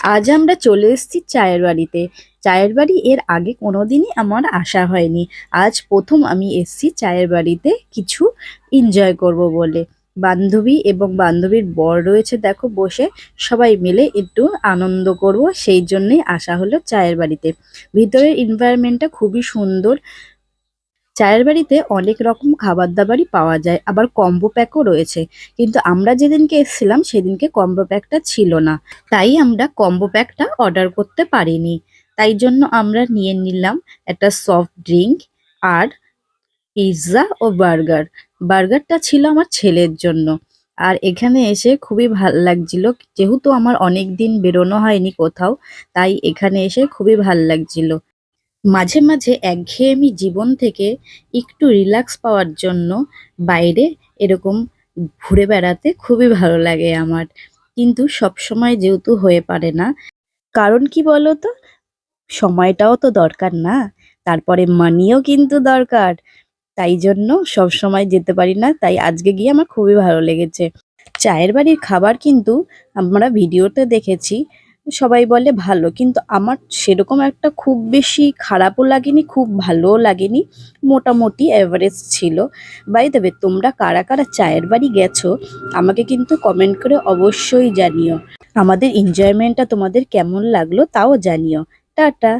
আজ আমরা চলে এসেছি চায়ের বাড়িতে। চায়ের বাড়ি এর আগে কোনোদিনই আমার আসা হয়নি। আজ প্রথম আমি এসেছি চায়ের বাড়িতে কিছু এনজয় করব বলে। বান্ধবী এবং বান্ধবীর বর রয়েছে দেখো বসে, সবাই মিলে একটু আনন্দ করব সেই জন্যই আসা হলো চায়ের বাড়িতে। ভিতরের এনভায়রনমেন্টটা খুবই সুন্দর। চায়ের বাড়িতে অনেক রকম খাবার দাবারই পাওয়া যায়, আবার কম্বো প্যাকও রয়েছে। কিন্তু আমরা যেদিনকে এসেছিলাম সেদিনকে কম্বো প্যাকটা ছিল না, তাই আমরা কম্বো প্যাকটা অর্ডার করতে পারিনি। তাই জন্য আমরা নিয়ে নিলাম একটা সফট ড্রিঙ্ক আর পিৎজা ও বার্গার। বার্গারটা ছিল আমার ছেলের জন্য। আর এখানে এসে খুবই ভাল লাগছিল, যেহেতু আমার অনেক দিন বেরোনো হয়নি কোথাও, তাই এখানে এসে খুবই ভাল লাগছিল। মাঝে মাঝে একঘেয়েমি জীবন থেকে একটু রিল্যাক্স পাওয়ার জন্য বাইরে এরকম ঘুরে বেড়াতে খুবই ভালো লাগে আমার। কিন্তু সবসময় যেহেতু হয়ে পারে না, কারণ কি বলতো, সময়টাও তো দরকার না, তারপরে মানিও কিন্তু দরকার। তাই জন্য সবসময় যেতে পারি না, তাই আজকে গিয়ে আমার খুবই ভালো লেগেছে। চায়ের বাড়ির খাবার কিন্তু আমরা ভিডিওতে দেখেছি, সবাই বলে ভালো, কিন্তু আমার সেরকম একটা খুব বেশি খারাপও লাগেনি, খুব ভালোও লাগেনি, মোটামুটি এভারেজ ছিল। বাই দ্য ওয়ে, তোমরা কারা কারা চায়ের বাড়ি গেছো আমাকে কিন্তু কমেন্ট করে অবশ্যই জানিও। আমাদের এনজয়মেন্টটা তোমাদের কেমন লাগলো তাও জানিও। টাটা।